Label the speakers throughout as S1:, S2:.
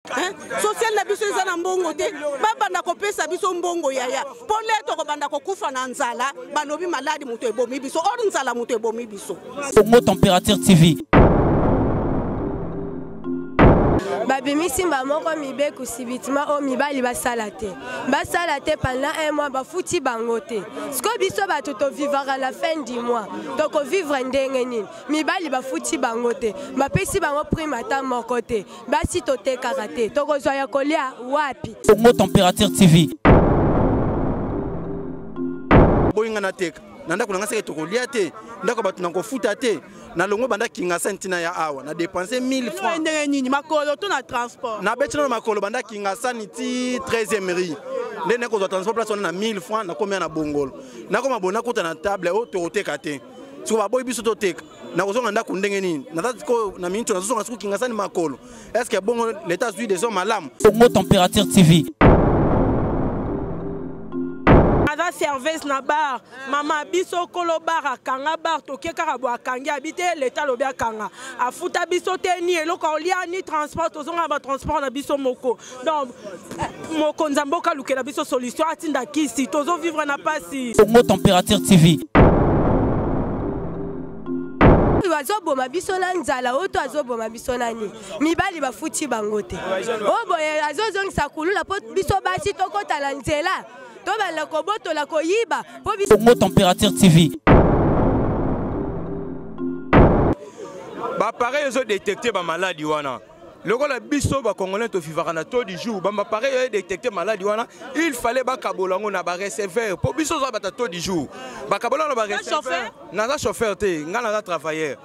S1: Social na biso eza na mbongo te babanda kopesa biso mbongo yaya pole to kobanda kokufa na nzala balobi maladi muto ebomi biso or nzala muto ebomi biso.
S2: Congo Température TV.
S3: Babimisi moko mibe kusibitima o mibali basala te pendant un mois bafuti bango te sko biso bato to vivre à la fin du mois to ko vivre ndenge nini mibali bafuti bango te bapesi bango prime ata moko te basi to te karate to ko zoya kolia wapi.
S2: Congo Température TV.
S4: Boyinga na tek nanda kuna ngasa to kolia te ndako bato na kofuta te na longo banda kinga santina ya awa na dépenser 1000 francs
S1: ndenge nini makolo to na transport
S4: na betina na makolo banda kinga saniti 13e riz ndene ko transport place na 1000 francs na combien na bongolo na ko mabona kota na table o to teka te so baboy biso to teka na kozonga ndako ndenge nini na tati ko na minute na zonga suku kinga sani makolo est-ce que bongo l'état suit des hommes malam.
S2: Congo Température TV.
S1: Ada service na bar mama biso kolo bar akanga bar toke kaka bo akangi habite l'état lobi akanga afuta biso te ni eloko lia ni transport tozonga ba transport na biso moko donc moko nzamboka lukela biso solution atinda kisi tozo vivre na pasi.
S2: Congo Température TV.
S3: Azoboma biso na nzala oto azoboma biso nani mibali bafuti bango te oboye azozongisa kulula po biso basi tokota na nzela to bala koboto la koyiba po biso.
S2: Congo Température TV.
S5: Ba pareil ils ont détecté ba maladie wana loko la biso ba congolais to vivre na taux du jour ba pareil ils détecté maladie wana il fallait ba kabolango na ba receveur po biso za ba taux du jour ba kabolango na ba receveur na chauffeur te ngana na travailleur.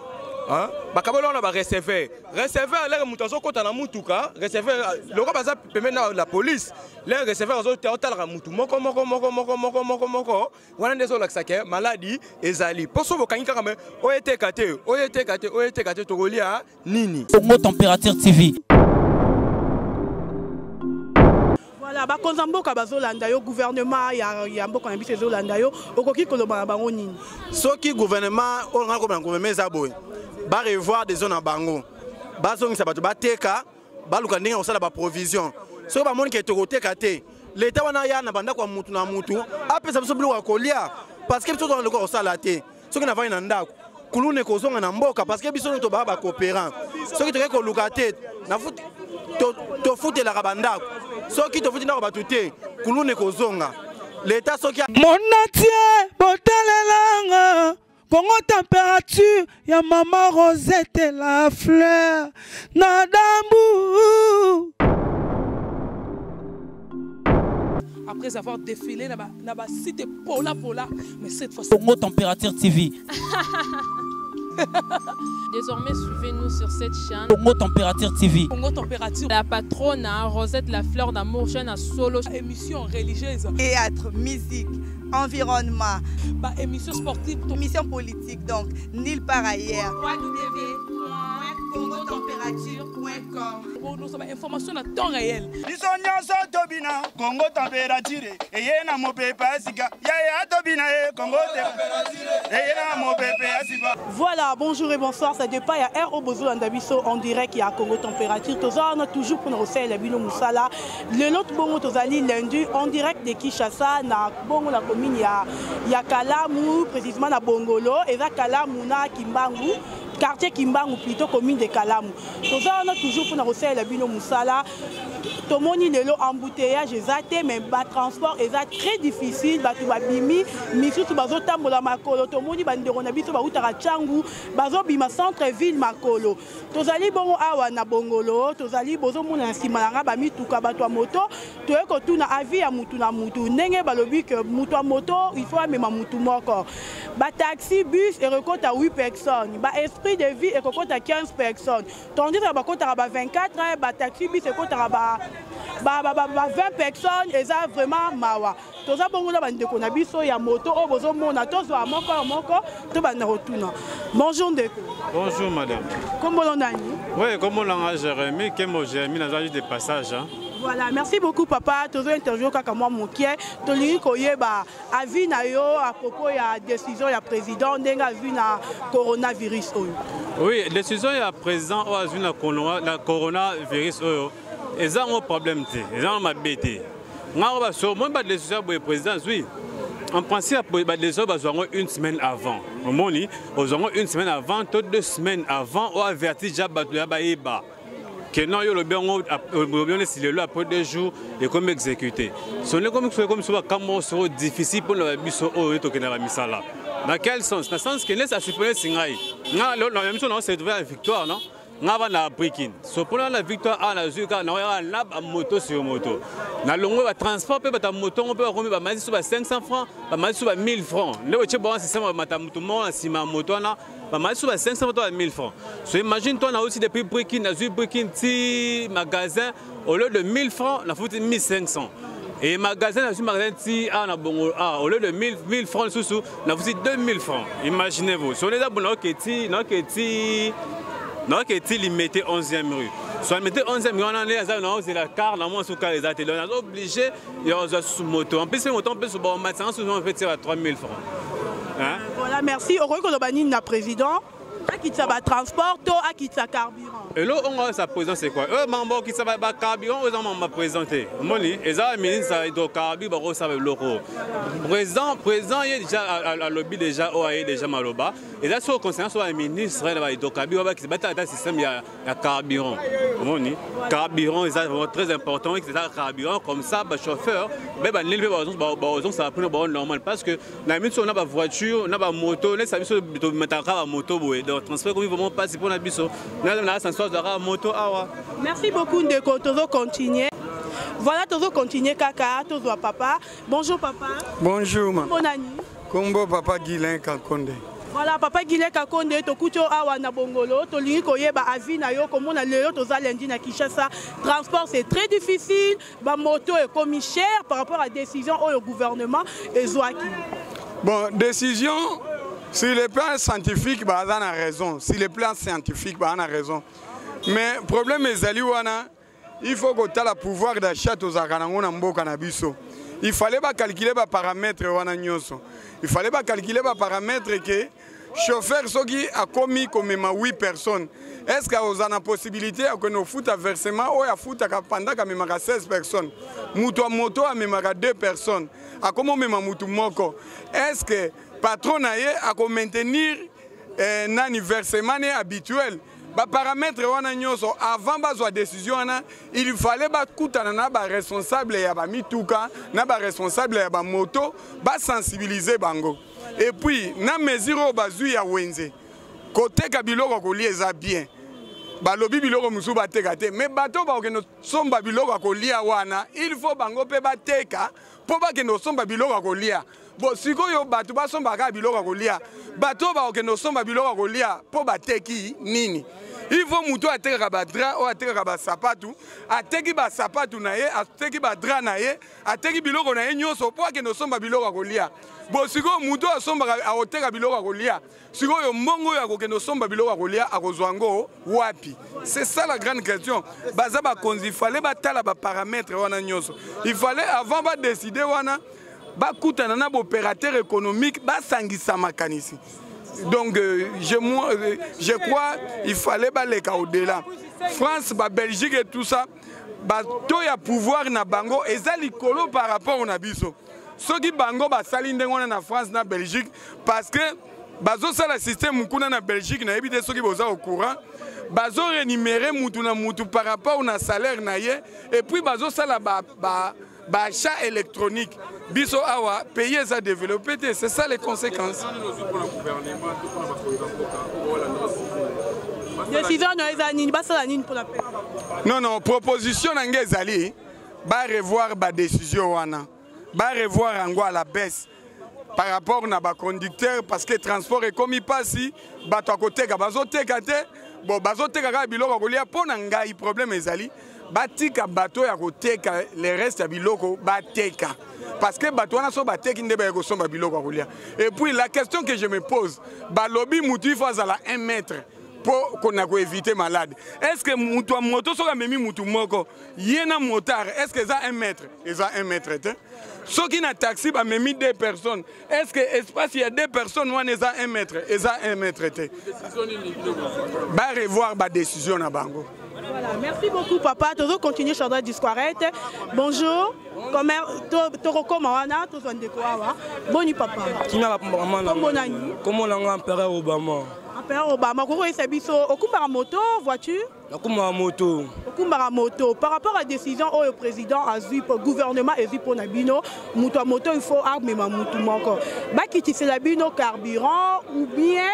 S5: Hein? Bakabolo na ba receveur les mutazo kota na mutuka receveur loko baza pembe na la police les receveurs zo te otala mutu moko wana ndezo laksake maladie ezali poso bokangi kaka me oyete kate tokolia nini.
S2: Congo Température TV.
S1: Voilà bakonza mboka bazolanda yo gouvernement ya mboka na biso ezolanda yo okoki koloba bango nini
S4: soki gouvernement o ngako na gouvernement zaboy ba revoir des zones en bango bazongisa bato bateka baluka ndenge osala ba provision soki ba moni ke tokoteka te l'état wana ya na banda kwa mutu na mutu apesa biso biloko kolia parce que biso to ndeko osala te soki na vani na ndako kulune kozonga na mboka parce que biso to ba coopérant soki toke ko luka te na futi to futela bandako soki to futi ndako bato te kulune kozonga l'état soki
S6: monatie botalelanga Congo Température, ya maman Rosette la fleur, Nadambu.
S1: Après avoir défilé là-bas, c'était Pola, mais cette fois-ci.
S2: Congo Température TV.
S7: Désormais, suivez-nous sur cette chaîne.
S2: Congo Température TV.
S1: Congo Température.
S7: La patronne, Rosette la fleur d'amour, chaîne à solo.
S1: Émission religieuse.
S8: Théâtre, musique, environnement.
S1: Émission sportive.
S8: Émission politique, donc, nulle part ailleurs.
S1: www.congotempérature.com. Pour nous avoir information à temps réel.
S9: Congo Température. Et na mo pepe asika. Ya tobina Congo Température.
S1: Voilà, bonjour et bonsoir. C'est depuis à Air Obozo Andabiso en direct à Congo Température. On a toujours pour nous recevoir les Bino Moussala. Le l'autre bongo tozali lundi en direct de Kinshasa na bongo la commune ya Kalamu précisément na Bongolo et za Kalamu na Kimbangu. Quartier Kimbangu plutôt commune de Kalamu. On a toujours pour nous recevoir les Bino Moussala. Tomoni lelo embouteillage ezate mais ba transport eza très difficile batu babimi misusu bazotambola makolo tomoni bandeko na biso bautaka changu bazobima centre ville makolo tozali bongo awa na Bongolo tozali bozomona na sima nanga bamituka bato ya moto toyeko tuna avis ya mutu na mutu ndenge balobi que mutu ya moto il faut amema mutu moko ba taxi bus ekokota 8 personnes ba esprit de vie ekokota 15 personnes tandis que bakota ba 24 ba taxi bus ekokota ba 20 personnes et ça vraiment mawa toza bongo na bandeko na biso ya moto o bozo mona tozo moko to bana rotuna. Bonjour ndeko.
S10: Bonjour madame.
S1: Comment nani?
S10: Oui, comment on Jérémy Kemo Jérémy na de passage hein?
S1: Voilà, merci beaucoup papa. Tozo interview kaka moi mokie tolingi koyeba avis na yo à propos ya décision ya président ndenga vu na coronavirus oyo.
S10: Oui, décision ya président o avis na coronavirus oyo. ils ont un problème, ils ont un bêté. Moi, les sociaux pour le président, oui. En principe, les gens ont une semaine avant. Ils ont une semaine avant, 2 semaines avant, on a averti déjà que non, il y a si le après 2 jours, et comme exécuté. Ce n'est comme c'est difficile pour le biso là. Dans quel sens? Dans le sens que les supposés Singaï. La même chose, c'est trouvé la victoire, non? On a la breaking. So pour la victoire, on a vu qu'on a un moto sur moto. Na longo va transport pe bata moto on peut remettre ba sur 500 francs, ba sur 1000 francs. Le che bon système mata moto mo si ma moto na ba sur 500 francs à 1000 francs. So imagine toi on a aussi des prix breaking, na zu breaking ti magasin au lieu de 1000 francs, on a foutu 1500. Et magasin ti na bongo au lieu de 1000 francs sous on a foutu 2000 francs. Imaginez-vous. So les abonnés non, que il mettait 11e rue. Soit il mettait 11e rue, on a la car, on est obligé de sous moto. En plus, les motos, on peut se battre, on peut tirer à 3000 francs.
S1: Voilà, merci. Au revoir, le président. Qui ça va transport, qui ça carburant.
S10: Et là, on a sa présence, c'est quoi? Eux, membres qui ça va carburant, eux, on m'a présenté. Moi, les ministres de carburant, ça va l'euro. Président, il y a déjà à lobby déjà, déjà maloba. Et là, sur le concernant sur les ministres, il y a des carburants qui se battent dans le système, il y a carburant. Carburant, c'est très important, c'est un carburant comme ça, le chauffeur, ça va prendre normal. Parce que dans les on a une voiture, on a une moto, les services de moto, transfert comme vraiment pas si pour la biso.
S1: Merci beaucoup Ndeko, toujours continuer. Voilà, toujours continuer Kaka, toujours papa. Bonjour papa.
S11: Bonjour ma.
S1: Bonne année.
S11: Combo papa Guilain Kakonde.
S1: Voilà, papa Guilain Kakonde, tokucho awa na bongolo, tolingi koyeba avi na yo comme on a le toza lundi na Kinshasa. Transport c'est très difficile, ba moto est comme cher par rapport à la décision au gouvernement et Zouaki.
S11: Bon, décision sur le plan scientifique, on a raison. Sur le plan scientifique, on a raison. Mais le problème est il faut que tu aies le pouvoir d'achat aux Akanangona Mboka Nabiso. Il fallait pas calculer les paramètres. Il fallait pas calculer les paramètres que le chauffeur a commis comme 8 personnes. Est-ce qu'il y a la possibilité que nous fout un versement ou à fout pendant 16 personnes? Moto moto a 2 personnes. À comment même moto moko? Est-ce que patron a maintenir un versement habituel? Les paramètres avant la décision, il fallait que les responsables de Mituka, les responsables de moto, sensibiliser bango. Et puis, na mesure bazu ya wenze. Côté kabiloko ko lieza bien. Balobi biloko musu batekate, mais bato ba okeno somba biloko ko lia wana, il faut bango pe bateka po ba keno somba biloko ko lia. Bon sikoyo bato ba somba ka biloko ko lia. Bato ba okeno somba biloko ko lia po bateki nini. Il faut muto ateka ba dra o ateka ba sapatu, ateki ba sapatu na ye, ateki ba dra na ye, ateki biloko na ye nyoso po keno somba biloko ko lia. Bon sikoyo muto asomba a oteka biloko ko lia. Sikoyo mbongo ya ko keno somba biloko ko lia akozwango wapi. C'est ça la grande question. Bazaba konzi fallait batala ba paramètres wana nyoso. Il fallait avant ba décider wana ba kutana na opérateur économique ba sangisa makanisi. Donc je crois il fallait ba leka au-delà. France, ba Belgique et tout ça, ba to ya pouvoir na bango ezali kolo par rapport na biso. Ceux qui bango ba sali ndengo na France na Belgique parce que bazo sala système mukuna na Belgique na ebite ceux qui boza au courant. Bazo rémunérer mutu na mutu par rapport au salaire na ye et puis bazo sala ba achat électronique. Biso awa payer ça développer, c'est ça les conséquences. Non non, proposition nanga ezali ba revoir ba décision wana. Ba revoir ango à la baisse par rapport na ba conducteur parce que transport est comme il passe bato à côté ka bazo tekate bon bazo tekaka biloko kolia pona ngai problème ezali batika bato ya koteka les restes ya biloko bateka parce que bato wana so bateki nde ba ekosomba biloko kolia. Et puis la question que je me pose balobi mutu faut azala 1 mètre pour qu'on a éviter malade. Est-ce que mutu moto so ka memi mutu moko yena motard est-ce que ça 1 mètre et ça 1 mètre te ceux qui na taxi ba memi 2 personnes est-ce que espace il y a 2 personnes ou on ça 1 mètre et ça 1 mètre te ba revoir ba décision na bango.
S1: Voilà, merci beaucoup papa. Tu vas continuer sur la discourette. Bonjour. Boni papa.
S12: Comment on Empereur Obama?
S1: Empereur Obama, comment est-ce que moto, voiture?
S12: Moto.
S1: Moto. Par rapport à la décision où le président a vu pour le gouvernement et pour Nabino, moto, il faut armer ma moto encore. C'est la bino carburant ou bien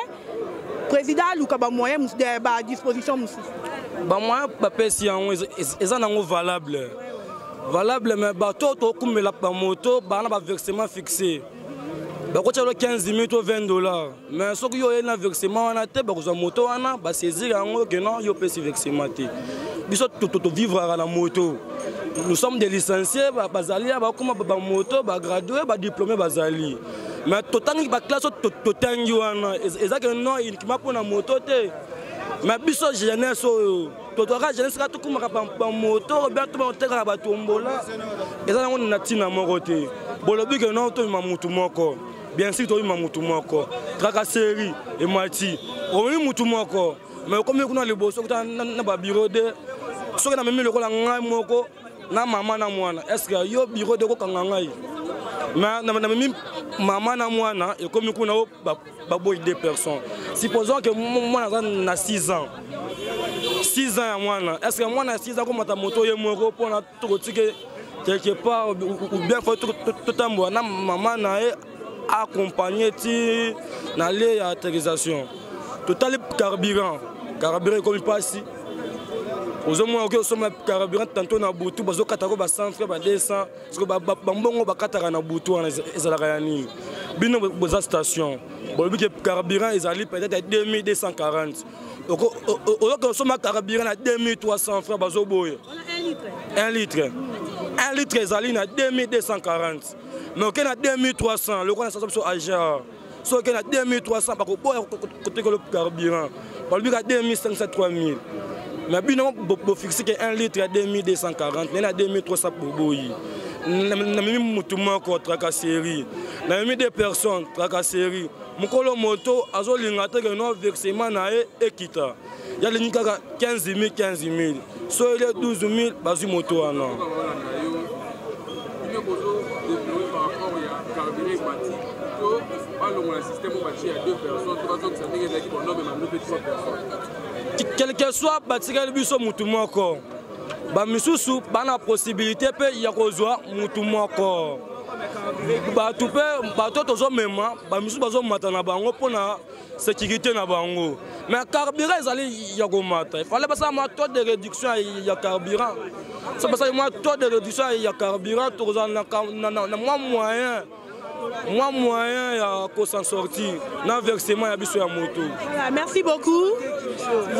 S1: président Luka moyen à disposition
S12: moyen si valable. Valable mais bateau to comme la moto ba na versement fixé. Ba ko tshalo 15 000 to $20. Mais ce que yo na versement na te ba ko moto wana ba saisir yango que non yo pesi versement te. Biso to vivre à la moto. Nous sommes des licenciés bazali ba kuma ba moto ba gradué ba diplômé bazali. Mais totangi ba classe totangi wana ezaka non uniquement pour na moto te. Mais biso jeunesse totoka jeunesse ka tukuma ka moto bien to ba ba tombola ezana ngona natina moko te bolobi que non to mamutu moko bien sûr to mamutu moko tracasserie et mati o mutu moko mais comme kuna liboso na ba bureau de soki na memi lokola ngai moko na mama na mwana est-ce que yo bureau de ko kanga ngai mais na memi mama na mwana et comme kuna ba boy deux personnes. Supposons que moi j'ai 6 ans. 6 ans moi est-ce que moi na 6 ans comme ta moto ye moko pour na tout quelque part ou bien faut tout en bois na maman na accompagner ti na les autorisation. Total carburant comme il passe. Aux hommes qui sont carburant tantôt na butu bazo katako ba 100 francs ba 200 parce que ba mbongo ba kataka na butu na ezalaka yani. Bino boza station. Bon le carburant ezali peut-être 2240. Au que somme carburant à 2300 francs bazo boye. 1 litre. 1 litre ezali na 2240. Mais OK na 2300, le qu'on ça sur agent. So que na 2300 pas ko boye côté le carburant. Bon le à 2500 3000. Mais bino bo fixer que 1 litre à 2240, mais na 2300 pour boye. Na mimi mutu moko tracasserie. Na mimi des personnes tracasserie. Mukolo moto azolinga te que no versement na ekita. Ya lingi kaka 15 000. So il est 12 000 bazu moto ana. Quel que soit batikali biso mutu moko. Ba misusu bana possibilité pe ya kozwa mutu moko. Ba tupe ba toto zo mema ba misusu bazo mata na bango pona sécurité na bango. Mais carburant ezali ya ko mata. Il fallait passer un taux de réduction ya carburant. Ça passe un taux de réduction ya carburant to na moyen. Moyen ya ko s'en sortir na versement ya biso ya moto.
S1: Merci beaucoup.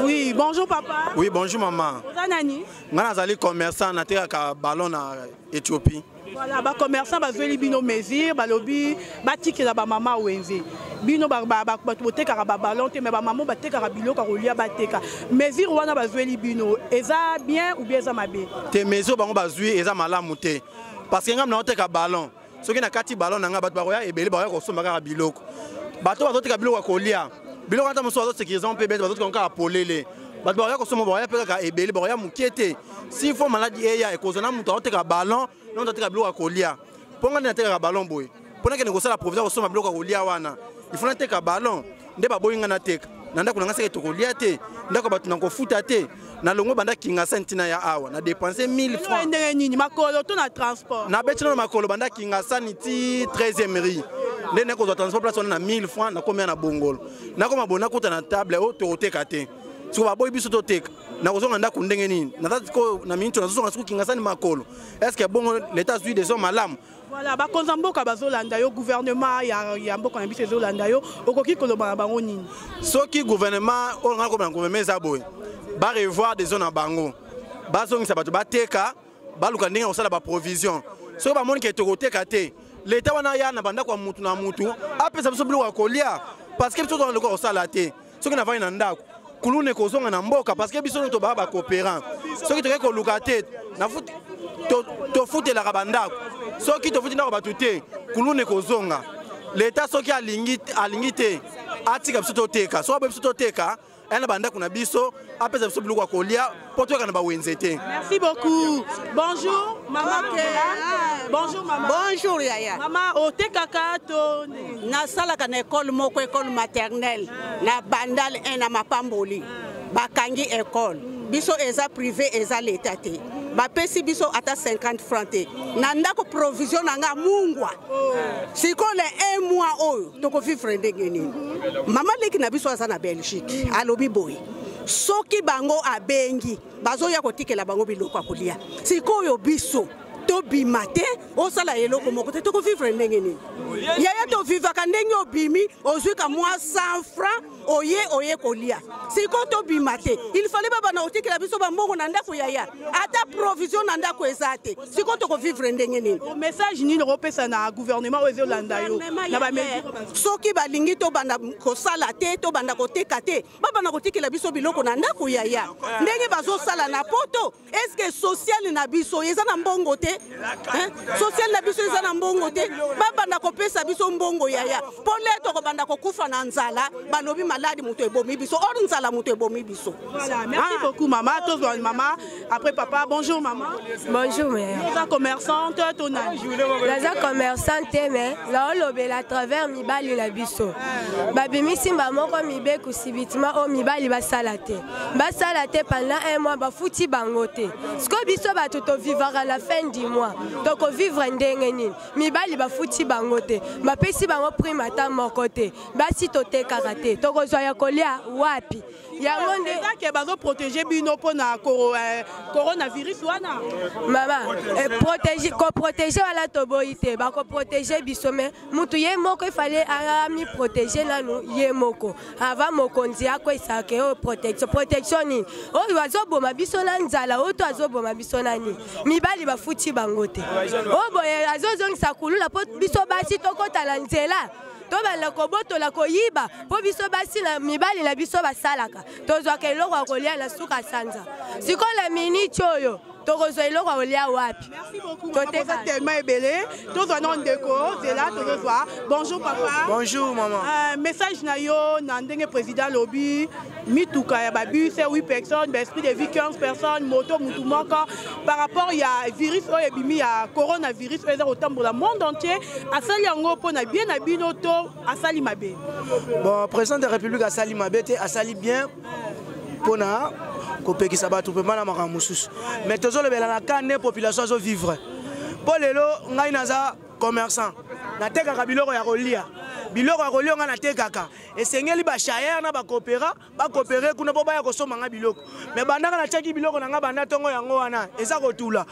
S1: Oui, bonjour papa.
S4: Oui, bonjour maman.
S1: Nani?
S4: Ngana zali commerçant na terre ballon na Éthiopie.
S1: Voilà, ba commerçant ba zeli bino mesir, ba lobi ba tikela ba mama wenze. Bino ba boteka ba ballon te mais ba maman ba teka bilo ka rolia ba teka. Mesir wana ba zeli bino, eza bien ou bien eza mabe?
S4: Te meso bango ba zui eza malamu te. Parce que ngam na oteka ballon. Soki na kati ballon nanga bat ba roya ebele ba ko somba ka biloko. Bato ba teka biloko ko lia. Biloko ata moso azo sécuriser on peut ba teka ka polele. Bat ba ko somba ba pe ka ebele ba mukete. Si faut maladie eya e kozona muto oteka ballon non teka biloko ko lia. Ponga na teka ballon boy. Pona ke ngosala provisoire ko somba biloko ko lia wana. Il faut na teka ballon nde ba boyinga na teka. Nanda kuna ngasa to ko lia te. Ndako batu na ko futa te. Na longo banda kinga sentina ya awa na dépenser 1000 francs.
S1: Ndenge nini makolo to na transport.
S4: Na betino makolo banda kinga saniti 13e rue. Ndene ko transport place on na 1000 francs na combien na bongolo. Na ko mabona kota na table o to teka te. So ba boy biso to teka. Na ko zonga ndako ndenge nini. Na tati ko na minto na zonga suku kinga sani makolo. Est-ce que bon l'état suit des hommes malamu?
S1: Voilà, ba konzamboka bazolanda yo gouvernement ya mboka na biso ezolanda yo okoki koloba bango nini.
S4: Soki gouvernement o ngako na gouvernement za boy. Ba revoir des zones en bango. Ba zongi sa bato ba teka, ba luka ndenge osala ba provision. Soki ba moni ke to teka te. L'état wana ya na banda kwa mutu na mutu, apesa biso biloko kolia parce que biso to ndeko osala te. Soki na vai na ndako, kulune ko zonga na mboka parce que biso to ba coopérant. Soki to ko luka te, na futi to futi la kabandako. Soki to futi na ba tuté, kulune ko zonga. L'état soki alingi te, atika biso to teka. So ba biso to teka, ena banda kuna biso apesa biso biloko kolia poto kana ba wenzete.
S1: Merci beaucoup. Bonjour maman Kela. Bonjour maman.
S13: Bonjour yaya.
S1: Maman ote kakato
S13: na sala kana école moko école maternelle na bandal na mapamboli. Bakangi école. Biso eza privé eza l'état te. Bapesi biso ata 50 francs te. Na ndako provision nga mungwa. Siko le 1 mois oyo toko vivre ndenge nini. Mama leki na biso aza na Belgique. Alobi boy. Soki bango abengi bazoya kotikela bango biloko akolia. Siko yo biso to bimate osala eloko moko te toko vivre ndenge nini. Yaya to vivaka ndenge obimi ozwika mwa 100 francs oye kolia. Siko to bimate il fallait baba na otikela biso bambongo na ndako yaya ata provision na ndako ezate. Siko toko vivre ndenge nini.
S1: Message nini repesa na gouvernement ozo landa yo na ba mesure
S13: soki balingi to banda kosala te to banda koteka te baba na kotikela biso biloko na ndako yaya ndenge bazo sala na poto. Est-ce que social na biso eza na mbongo te? Social na biso eza na mbongo te baba na kopesa biso mbongo yaya po leto ko banda kokufa na nzala balobi maladi muto ebomi biso or nzala muto ebomi biso.
S1: Voilà, merci beaucoup maman. Tous maman après papa. Bonjour maman.
S3: Bonjour mère.
S1: La commerçante ton âge.
S3: La commerçante mais la olobela à travers mibali la biso. Babimisi maman ko mibeku sibitima o mibali basalate. Basalate pendant 1 mois ba futi bangote. Sko biso ba toto vivre à la fin du mois. Donc vivre ndenge nini. Mibali ba futi bangote. Ba pesi bango prime ata mokote. Basi tote karate. Toko zoya kolia wapi.
S1: Yango ndeza ke bazo protéger bino pona coronavirus wana.
S3: Maman, protéger wala toboite, ba ko protéger biso mais mutu ye moko il fallait ami protéger nanu ye moko. Avant mokonzi ako isake o protection ni. O wazo boma biso na nzala, o to azo boma biso nani. Mibali ba futi bangote. O boye azo zongisa kulula po biso basi tokota la nzela. Toba la koboto la koyiba po biso basi na mibali na biso basalaka tozwa ke eloko akolia na suka sanza sikola minute oyo tokozwa eloko akolia wapi.
S1: Merci beaucoup maman, vous êtes tellement ébélé. Tozwa non ndeko c'est là tozwa. Bonjour papa.
S4: Bonjour maman.
S1: Message na yo na ndenge président lobby mituka ya babu c'est 8 personnes esprit de vie 15 personnes moto mutu moko par rapport ya virus oyo ebimi ya coronavirus oyo otambola monde entier asali yango pona bien na bino to asali mabe.
S14: Bon président de la République asali mabe te asali bien pona kopekisa bato pe mana makambo mosusu mais tozolobela na kane population azo vivre po lelo ngai naza commerçant natekaka biloko ya kolia biloko ya kolia nga natekaka esengeli bashayere na bakopere kuna po baya kosomba nga biloko mais bandaka natiaki biloko na nga banda ntongo yango wana eza kotula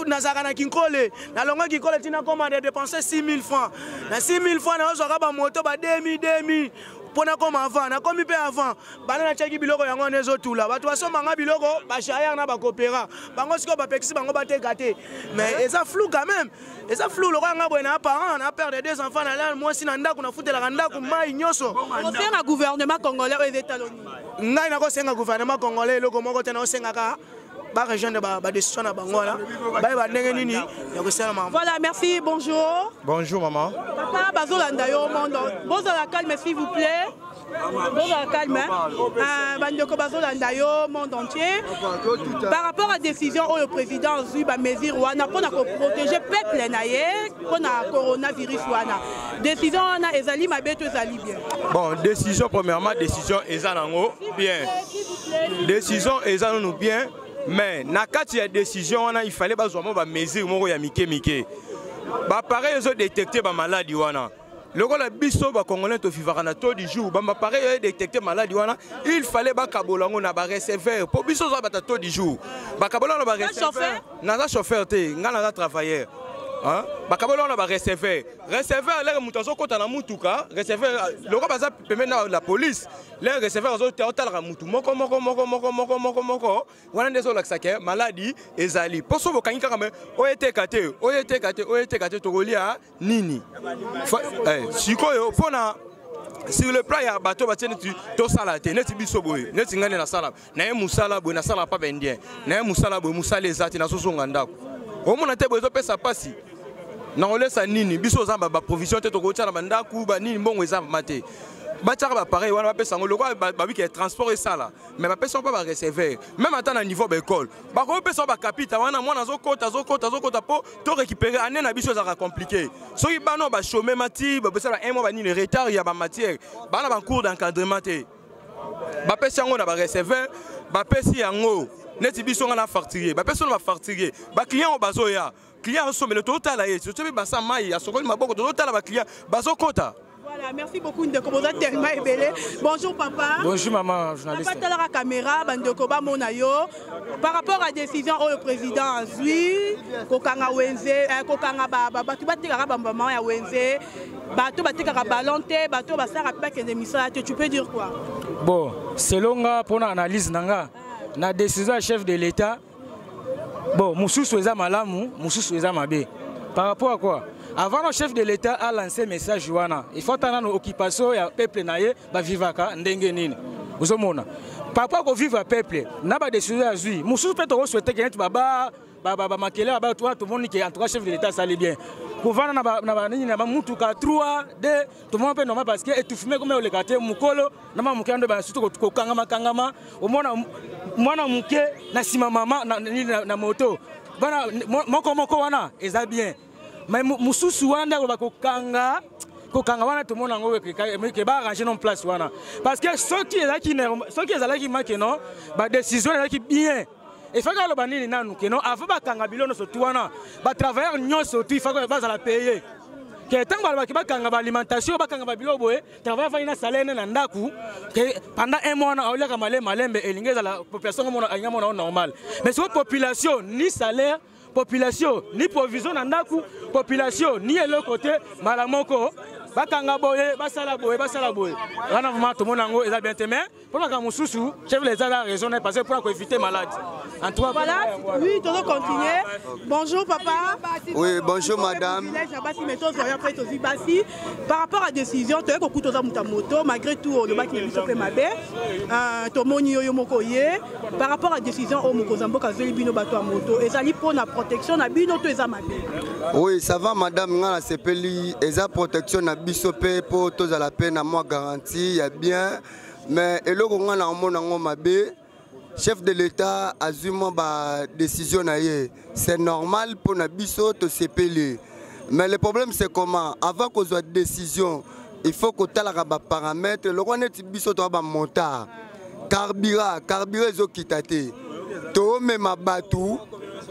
S14: nazalaka na kinkole nalongwa kinkole ntina komande dépenser 6 000 francs na 6 000 francs naozwaka bamoto ba 2000 pona koma avant na komi pe avant bana na tchaki biloko yango nezo tula bato basomba nga biloko bashayere na bakopera bango siko bapekisi bango bateka te mais eza flou quand même eza flou lokwa nga boye na parent na père de 2 enfants na la mwasi na ndako na futelaka ndako mai nyonso
S1: osenga gouvernement congolais aux États-Unis
S14: ngai na kosenga gouvernement congolais loko moko te na osengaka ba région de ba décision na bango là ba ndenge nini ya kosala maman.
S1: Voilà, merci, bonjour.
S15: Bonjour maman.
S1: Papa bazolanda yo monde. Bozala calme s'il vous plaît. Bozala calme. Bandeko bazolanda yo monde entier. Par rapport à décision au président zui ba mesure wana pona ko protéger peuple na ye pona coronavirus wana. Décision wana ezali mabeto ezali bien.
S5: Bon, décision premièrement décision ezanango bien. Décision ezanano bien. Mais na kati ya décision wana il fallait bazwa mo ba mesure moko ya mike ba pareil ils ont détecté ba maladie wana lokola biso ba congolais to vivaka na taux du jour ba pareil ils ont détecté maladie wana il fallait ba kabolango na ba receveur pour biso za ba taux du jour ba kabolango na ba receveur na chauffeur te ngana na travailleur hein bakabolo na ba receveur les mutazo kota na mutuka receveur loko baza pembe na la police les receveurs zo totala mutu moko wana ndezo laksake maladie ezali poso bokangi kaka me oyete kate tokolia nini sikoyo pona sur le plan ya bato batene to sala te neti biso boye neti ngane na sala na ye musala boye na sala pa bendien na ye musala boye musala ezati na sosonga ndako omona te boye zo pesa pasi na olesa nini biso zamba ba provision te to kocha na bandaku ba nini mbongo ezamba mate batiaka bapareil wana bapesa yango lokola babi ke transport esala mais bapesa yango mpe bareceveur même ata na niveau baekole bakopesa bakapita wana mwana azokota mpo to récupérer ane na biso ezalaka compliqué soki bana bachome mati bapesala un mois banini retard ya bamatière bana bancours d'encadrement te bapesi yango na bareceveur bapesi yango neti biso nga na fartirier bapesi yango bafartirier baclient oyo bazoya client osomele totala ye soki basa mai asokoli maboko totala baclient bazokota.
S1: Voilà, merci beaucoup Ndeko Boza tellement ébélé. Bonjour papa.
S12: Bonjour maman journaliste.
S1: Papa la caméra Bandeko ba monayo par rapport à la décision au président azui kokanga wenze kokanga baba tu batika ba maman ya wenze bato batika balonte bato basara pa ke demisa tu peux dire quoi?
S12: Bon, selon nga pour analyse nanga na décision du chef de l'État bon mususu eza malamu mususu eza mabe. Par rapport à quoi? Avant le chef de l'État a lancé un message il faut attendre l'occupation du peuple naye ba vivaka ndenge nini. Uzomona. Par rapport au vivre peuple, na ba décision azui. Mususu peut to souhaiter que baba makele ba tout le monde qui en tout cas chef de l'État ça allait bien. Pour vendre na nini na mutuka 3 2 tout le monde peut normal parce que étouffement comme le kate mukolo na mukando ba surtout ko kangama omona mwana muke na sima mama na moto. Bana moko wana eza bien. Mais mususu wanda kokanga wana tout le monde ngo ke ba arranger non place wana parce que ceux qui ezalaki makeno ba décision ezalaki bien il faut que le banini nanu keno avant ba kanga bilono surtout wana ba travailleurs nyonso il faut que ba za payer que tant ba kanga ba alimentation ba kanga ba bilo boye travailler fa ina salaire na ndaku que pendant un mois na oleka malembe elingeza la population ngamo normal mais sur population ni salaire population ni provision na ndaku population ni le côté malamoko bakanga boye basala boye wana vraiment tout monde ngo eza bien te mais pour ka mususu chef les a la raison parce que pour éviter malade en tout cas
S1: voilà oui tout continuer bonjour papa
S15: oui bonjour madame
S1: par rapport à la décision tu es ko kutoza moto malgré tout le bac biso pe mabe to moni yo moko ye par rapport à la décision au mokozamboka zeli bino bato a moto ezali pour la protection na bino to eza mabe
S15: oui ça va madame ngala sepeli eza protection na biso pe pour tous à la peine à moi garantie y a bien mais eloko ngana omona ngo mabe chef de l'État azuma ba décision na ye c'est normal pour na biso to sepeli mais le problème c'est comment avant qu'on soit décision il faut que talaka ba paramètres le connaît biso to ba montar carburant zo kitate to mema batu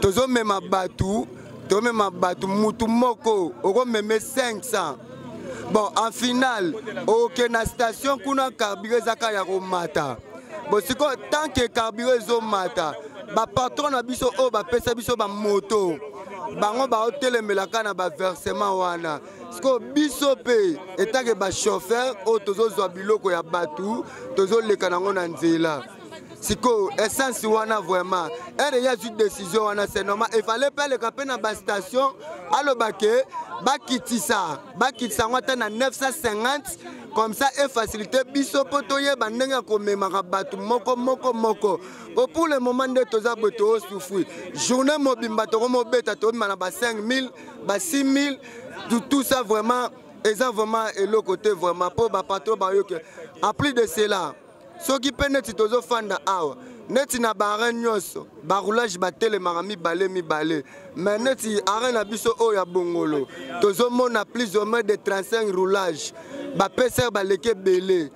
S15: tozo mema batu to mema batu mutu moko oko meme 500. Bon, en finale, aucune station kuna carburé zaka ya mata. Bon, c'est quoi tant que carburé zo mata, ba patron na biso o ba pesa biso ba moto. Bango ba hôtel melaka na ba versement wana. Sko biso pe etant que ba chauffeur o tozo zo biloko ya batu, tozo leka nango na nzela. Siko essence wana vraiment. Il y a une décision wana c'est normal. Il fallait pas le caper na ba station alo baké bakitisa ngata na 950 comme ça et faciliter biso potoye bandenga komemaka batu moko pour le moment de toza boto souffrir journée mobimba to mobeta to mana ba 5000 ba 6000 tout ça vraiment vraiment et le côté vraiment pour ba patron ba yo que en plus de cela ceux qui peuvent tozo fanda awa neti na barre nyonso baroulage batele marami balé mais neti arena biso o ya bongolo tozo mona plus ou moins de 35 roulages ba peser baleke belé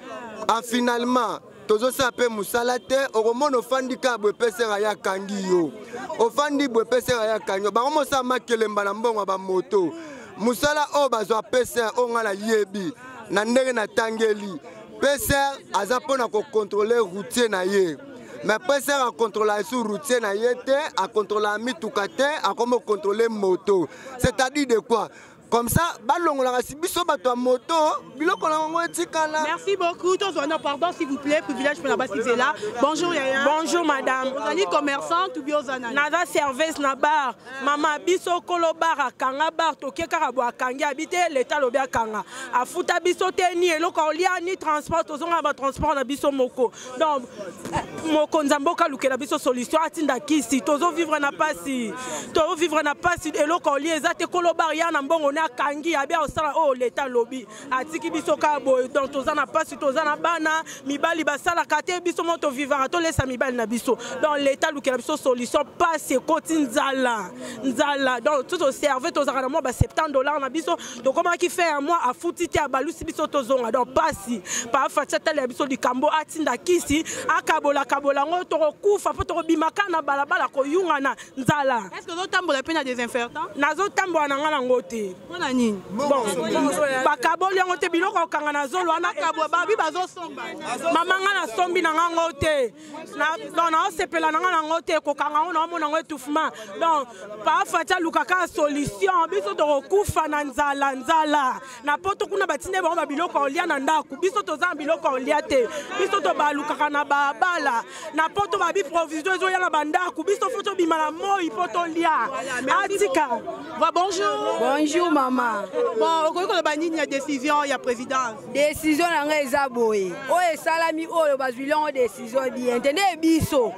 S15: en finalement tozo sape musala te okomono fandi ka bo peser ya kangi yo ofandi bo peser ya kanyo ba mo sa makelemba na mbongo ba moto musala o bazo peser o ngala yebi na ndenge na tangeli peser azapona ko contrôler routier na ye. Mais peser à contrôler sur routier na yete, à contrôler mitukate, à comment contrôler moto. C'est-à-dire de quoi? Comme ça, moto,
S1: merci beaucoup. Pardon, s'il vous plaît, privilège pour la base là. Bonjour Yaya.
S16: Bonjour madame.
S1: Vous allez commerçant ou bien
S16: nada service na bar. Maman biso kolo bar a kanga bar to ke karabo a kanga habité l'état lobia kanga. A futa biso teni eloko lia ni transport to zonga ba transport na biso moko. Donc moko nzamboka lukela biso solution atinda kisi. Tozo vivre na pasi. To vivre na pasi eloko lia ezate kolo bar ya na mbongo akangi abia osala o l'état lobby atiki biso ka boy donc tozana pasi tozana bana mibali basala kate biso moto vivant to laissa mibali na biso donc l'état lukela biso solution passe koti nzala donc tout observer tozaka na moi ba $70 na biso donc comment qui fait un mois a futiti a balusi biso tozonga donc pasi pa fatia tele biso likambo atinda kisi akabola ngo to kufa po to bimaka na balabala ko yunga na nzala.
S1: Est-ce que zotambola pe na désinfectant
S16: nazo tambola na ngala ngote
S1: mpona nini
S16: bon bakaboli yango te biloko okanga na zolo wana
S1: kabwa babi bazosomba
S16: mama nga na sombi na ngango te donc naosepela na nga nango te kokanga ngo naomona ngo étouffement donc paafatia lukaka solution biso tokokufa na nzala na poto kuna batinde bango babiloko olia na ndako biso toza na biloko olia te biso tobalukaka na babala na poto babi provision ezoya na bandako biso fo tobima na moi po tolia atika.
S3: Bonjour maman.
S1: Bon, okoki koloba nini ya décision ya présidence?
S3: Décision na nga eza boye oyo esalami oyo bazwili yango décision bien tende biso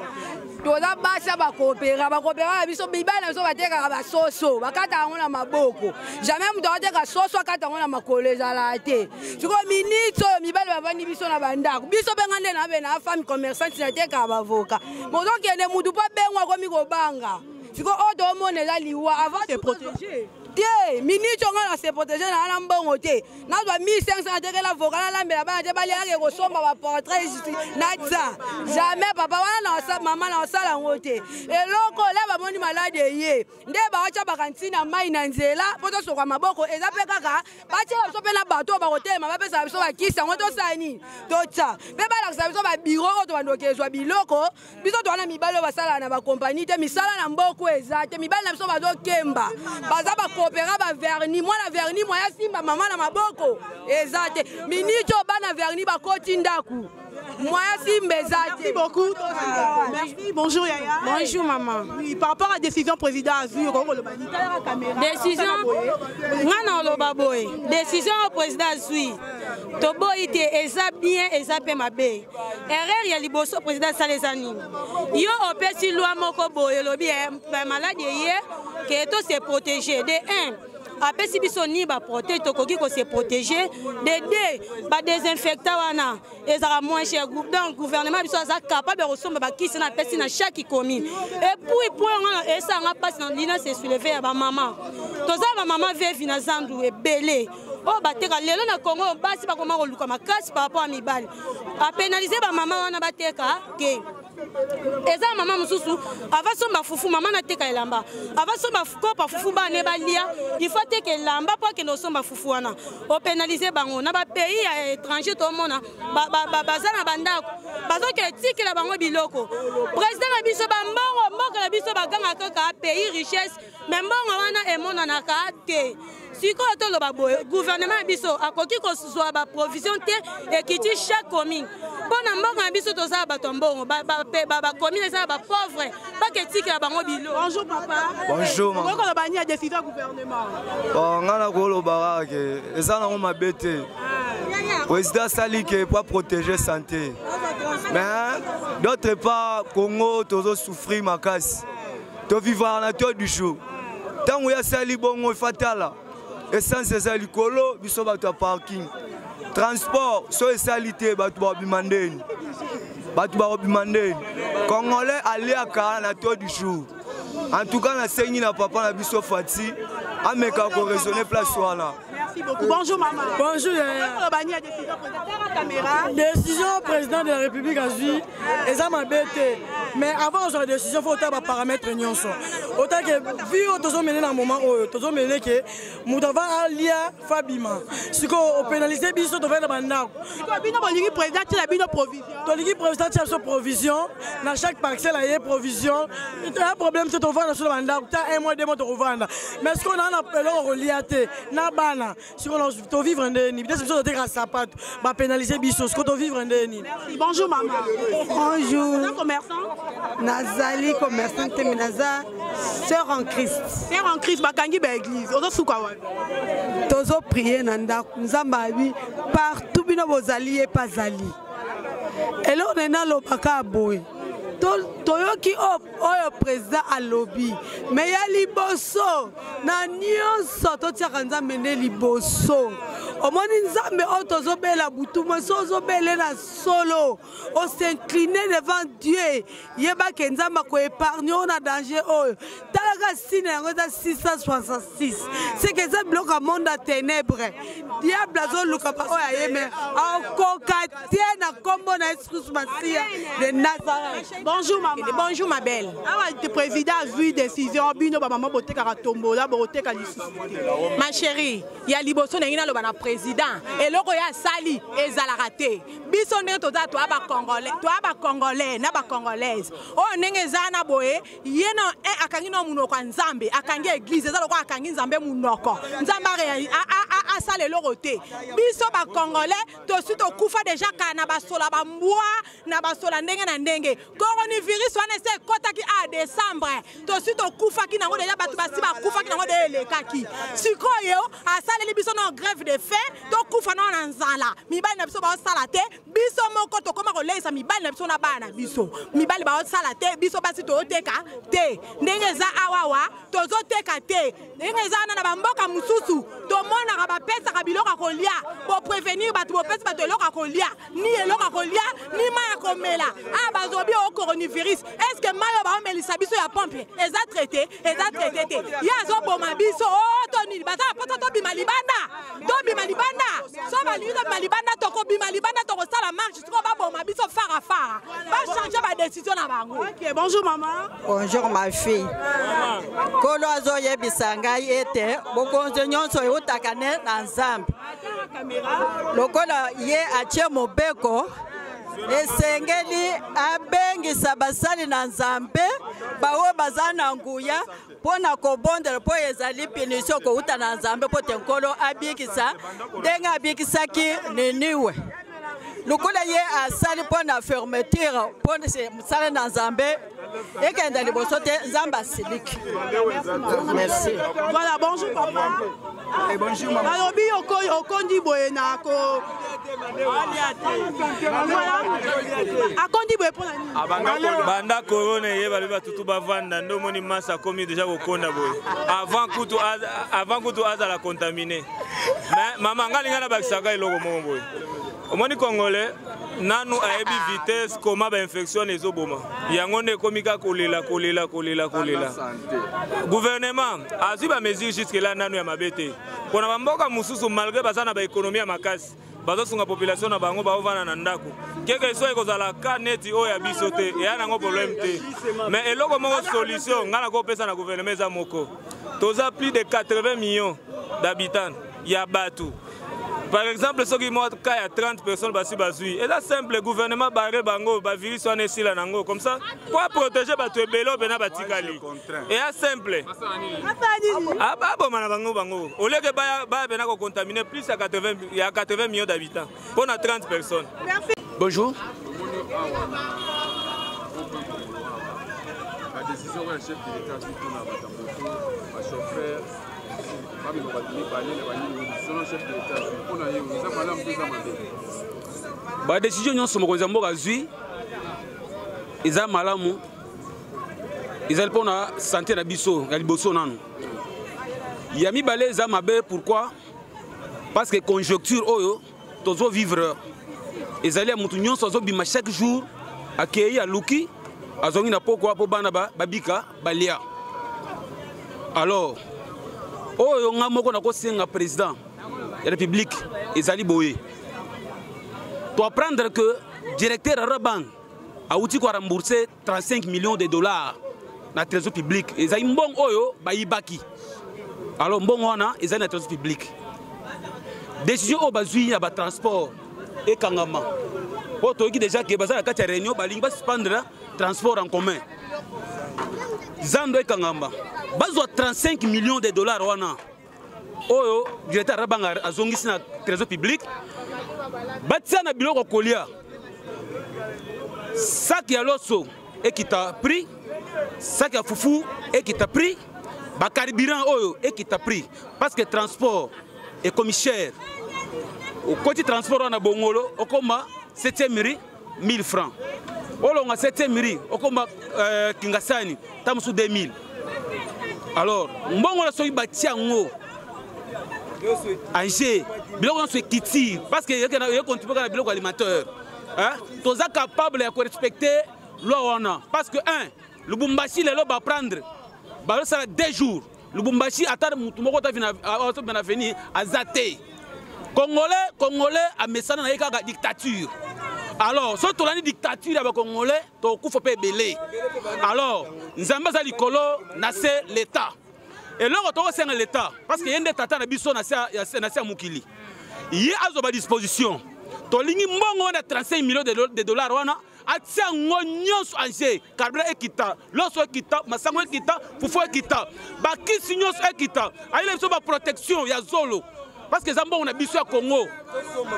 S3: toza basa bakopera na biso mibali na biso batekaka basoso bakata yango na maboko jamais moto akoteka soso akata yango na makolo ezala te sikoyo miniti oyo mibali bavandi biso na bandako biso benga nde na be na femme commerçante natekaka bavoka mozokende mutu mpo bengwa akomi kobanga sikoyo oyo toomona eza liwa avant de protéger te minute on a se protéger na ala mbongo te na ba 1500 atekela voka na lambela bana te bali yake ko somba ba portrait na tsa jamais papa wana na sa mama na sala ngote eloko la ba moni malade ye nde ba wacha ba kantina mai na nzela poto soka maboko eza pe kaka ba tshela biso pe na bato ba kotema ba pesa biso ba kisa ngoto sani to tsa pe ba la sa biso ba biro to bandokezwa biloko biso to wana mibalo ba sala na ba compagnie te misala na mboko eza te mibali na biso ba zo kemba baza ba opéra ba vernis moi na vernis moi ya simba mama na maboko ezate minito bana vernis ba koti ndaku moi ya simba ezate.
S1: Merci beaucoup. Merci. Bonjour Yaya.
S3: Bonjour maman.
S1: Oui, par rapport à la décision président Azur
S3: décision ngana oloba boy décision au président Azur to boyite eza bien eza pe mabe erreur ya liboso président Salezani yo opesi loi moko boy lobi malade ye que to se protéger de 1 apesi biso ni ba protéger tokoki ko se protéger de 2 ba désinfectant wana ezara moins cher donc gouvernement biso aza capable de resomba ba kisi na pesi na chaque commune et puis point esa nga passe dans l'ina se soulever ya ba maman toza ba maman vevi na zandu ebele o bateka lelo na Congo basi ba koma koluka makasi par rapport à mibali a pénaliser ba maman wana bateka ke eza mama mususu avasomba fufu mama na teka elamba avasomba kopa fufu ba ne balia il faut teka elamba pour que no somba fufu wana o pénaliser bango na ba pays ya étranger to mona bazana bandako bazoke tikela bango biloko président na biso ba mbongo na biso baganga kaka pays richesse mais mbongo wana emona na ka te sikoyo toloba boye gouvernement biso akoki kozwa ba provision te ekiti chaque commune mpona mbongo na biso tozala bato mbongo bacommune eza ba pauvre baketikela bango bilo.
S1: Bonjour papa.
S14: Bonjour maman.
S1: Okoki koloba nini ya décision gouvernement?
S14: Nga na kolobaka ke eza nango mabe te président asali ke po protéger santé mais d'autre part Congo tozo souffrir makasi tovivre na tour du jour ntango ya sali bongo efatala essence eza likolo biso bato ya parking transport so esali te bato babima ndeni congolais aliaka na tour du jour en tout cas nasengi na papa na biso Fati ameka ko raisonner place wana.
S1: Merci beaucoup. Bonjour maman.
S16: Bonjour Yaya. Décision président de la République azui eza mabete mais avant la décision faut ta paramètres nyonso autant que vu tozo mener na moment oyo tozo mener que mutava alia fabima siko o pénaliser biso to vena bandako
S1: siko bino bolingi président la bino provision
S16: to lingi président tia so provision na chaque parcelle a provision un problème c'est to vendre sur bandako ta un mois 2 mois to revendre mais ce qu'on a un appel au reliaté na bana siko to vivre ndeni peut-être biso to teka sapato ba pénaliser biso siko to vivre ndeni.
S1: Merci. Bonjour maman.
S17: Bonjour.
S1: Commerçant
S17: Nazali commerçante Menaza sœur en Christ.
S1: Sœur en Christ bakangi ba église. Ozo suka wa.
S17: Tozo prier na ndako nzamba bi partout bino bozali et pas ali. Elo nena lo baka boy. toyoki oyo président alobi me ya liboso na nyonso totiaka nzambe nde liboso omoni nzambe oyo tozobela butu mosi ozobele na solo os'incline devant Dieu yebake nzambe akoépargne oyo na danger oyo talaka sine yango eza 666 seke eza biloko ya monde ya ténèbre diable azoluka oyo ayeme akoka te na kombo na Yesu Christ Masia de Nazareth.
S1: Bonjour maman.
S18: Bonjour ma belle.
S1: Le président a vu décision bino ba maman bote ka tombola bote ka lisusu.
S18: Ma chérie, ya liboso na ngina lo bana président eloko ya sali ezalaka te. Biso ndenge toza to ba congolais na ba congolaise. O ndenge zana boye yeno akangi no munoko nzambe akangi église ezalo ko akangi nzambe munoko. Nzamba a sale eloko te. Biso ba congolais to suto kufa déjà kana ba sola ba mbwa na ba sola ndenge na ndenge. Coronavirus wana se kotaki a décembre to suto kufa ki nango déjà batu basi ba kufa ki nango de lekaki. Sikoyo asale biso no grève de faim to kufa no na nzala. Mibali na biso ba sala te biso moko to koma ko leisa mibali na biso na bana biso. Mibali ba sala te biso basi to teka te. Ndenge za awawa to zo teka te. Ndenge za na ba mboka mususu to mona ka ba pesa ka biloko kolia pour prévenir batu bo pesa batu eloko kolia ni eloko kolia ni maya komela. Ah bazobi au coronavirus. Est-ce que mayo ba melisa biso ya pompe eza traité te. Ya zo boma biso o to ni baza poto to bima libanda. To bima libanda. So ba ni to libanda to ko bima libanda to ko sala marche to ba boma biso fara. Ba changer ba décision na bango.
S1: OK, bonjour maman.
S17: Bonjour ma fille. Kolo azo yebisa ngai ete bokonzo nyonso eutakane na nzambe. Lokola ye atie mobeko esengeli abengisa basali na nzambe bawo baza na nguya mpona kobondela mpo ezali pinisio kouta na nzambe mpo te nkolo abikisa ndenge abikisaki niniwe lokola ye asali mpona fermeture mpona mosala na nzambe ekenda liboso te nzambe asiliki. Merci.
S1: Voilà, bonjour papa. Bonjour maman. Alobi okondi boye na ko akondi boye pona ni
S19: banda corona ye bali batutu bavanda ndo moni masa komi déjà kokonda boye avant kutu azala contaminé mais mama ngalinga na bakisaka eloko moko boye omoni congolais nanu ayebi vitesse koma ba infection ezoboma yango nde komika kolela gouvernement azwi ba mesure jusque là nanu ya mabete pona bamboka mususu malgré bazana ba économie ya makasi bazosunga population na bango baovana na ndako keke so ekozala ka neti oyo ya biso te eya nango problème te mais eloko moko solution ngana kopesa na gouvernement eza moko toza plus de 80 millions d'habitants ya batu. Par exemple, ceux qui montrent qu'il y a 30 personnes qui sont et là, simple, le gouvernement barré bango, le virus soit ici là nango comme ça pour protéger les bélo bena batikali. Et là simple. Ah bah bon bango. Au lieu que ba bena ko contaminer plus à 80 millions d'habitants. Pour 30 personnes.
S1: Merci.
S20: Bonjour.
S21: La décision du chef de l'État sur le chauffeur
S20: ba décision nyonso mokonzi mboka zui eza malamu ezali mpona santé na biso ya liboso nanu ya mibale eza mabe. Pourquoi? Parce que conjoncture oyo tozo vivre ezali ya mutu nyonso azobima chaque jour akei aluki azongi na pokwa po bana babika balia. Alors oyo nga moko na kosenga président de la République ezali boye to apprendre que directeur de la banque a outi ko rembourser 35 millions de dollars na trésor public ezali mbong oyo bayibaki. Alors mbong wana ezali na trésor public décision o bazui ya ba transport et kangama po to ki déjà que bazala kati ya réunion balingi ba suspendre transport en commun zando et kangamba bazwa 35 millions de dollars wana oyo directeur rabanga azongisi na trésor public batia na biloko kolia sac ya loso ekita prix sac ya fufu ekita prix ba carburant oyo ekita prix parce que transport est comme cher au côté transport wana bongolo okoma 7e 1000 francs olonga 7e miri okoma kingasani tamusu 2000 alors mbongo na soki batiango Angers biloko na so ekiti parce que ye contribuer na biloko alimentaire hein toza capable ya ko respecter loi wana parce que un Lubumbashi lelo ba prendre ba sala 2 jours Lubumbashi atare mutu moko ta vina venir azate Congolais a mesana na yeka dictature. Alors, si tu as une dictature ya ba Congolais, to kufa pe belé. Alors, nzamba za likolo na se l'état. Et là on senga l'état parce que yende tata na biso na se mukili. Yi azo ba disposition. To lingi mbongo na 35 millions de dollars wana atia ngonyonso anje carburant ekita loso ekita masango ekita fufu ekita bakisi nyonso ekita ayile biso ba protection ya zolo parce que ça bon on a biso à Congo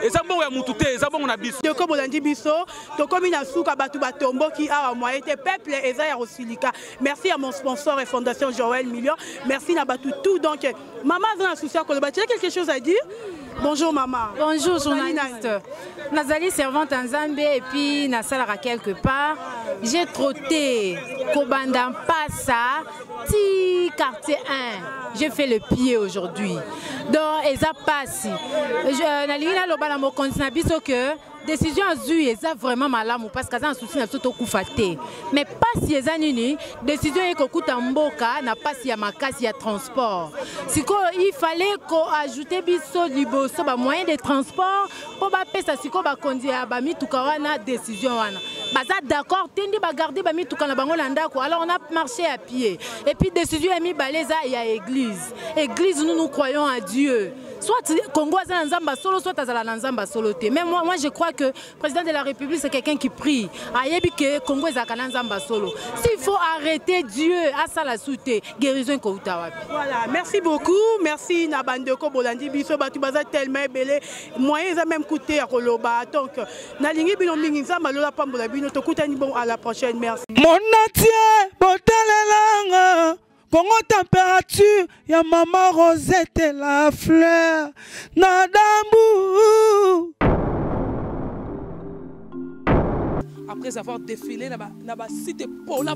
S20: et ça bon ya mutute ça bon on a biso
S1: Toko bolandi biso tokomi na suka batu batombo ki awa moyen te peuple eza ya Rosilika. Merci à mon sponsor et fondation Joël Million. Merci na batu tout donc maman a un souci à Koloba. Tu as quelque chose à dire? Bonjour maman.
S6: Bonjour journaliste. Nazali servante en Zambie et puis nasalara quelque part. J'ai trotté Kobanda Mpasa, ti quartier 1. J'ai fait le pied aujourd'hui. Donc eza passi. Nalinga lobala mo kontina biso que décision azui eza vraiment malamu parce que ça un souci na soto kufate. Mais passi eza nini décision ekokuta mboka na passi ya makasi ya transport. Siko il fallait ko ajouter biso liboso ba moyen de transport pour ba pesa siko ba kondia ba mituka wana décision wana. Baza d'accord tendi ba garder ba mituka na bango landako. Alors on a marché à pied. Et puis décision a mis baleza il y a église. Église nous croyons à Dieu. Soit Congo a nzamba solo soit azala nzamba solo te. Mais moi je crois que le président de la République c'est quelqu'un qui prie. Ayebi que Congo ezaka nzamba solo. S'il faut arrêter Dieu à ça la soute guérison ko utawapi.
S1: Voilà, merci beaucoup. Merci na bandeko bolandi biso batu baza tellement belé. Moyen ça même coûté à Koloba. Donc na lingi bino mingi nzamba lola pambola bino to kutani bon à la prochaine. Merci.
S22: Mon entier botelelanga Congo température, ya maman Rosette la fleur, Nadambu.
S16: Après avoir défilé, na ba cité Pola,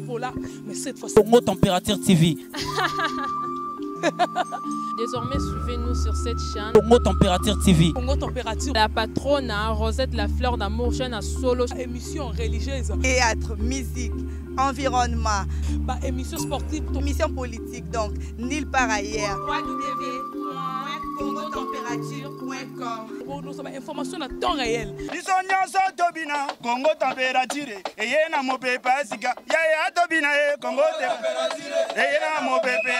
S16: mais cette fois-ci.
S2: Congo Température TV.
S7: Désormais, suivez-nous sur cette chaîne.
S2: Congo Température TV.
S7: Congo Température. La patronne Rosette la fleur d'amour, chaîne à solo.
S16: Émission religieuse.
S8: Théâtre, musique, environnement.
S16: Bah, émission sportive.
S8: Émission politique, donc, nulle part ailleurs.
S16: www.congotempérature.com. Pour nous, information à temps réel.
S9: Congo Température. Et y a mon pépé, Congo Température. Et y a mon pépé,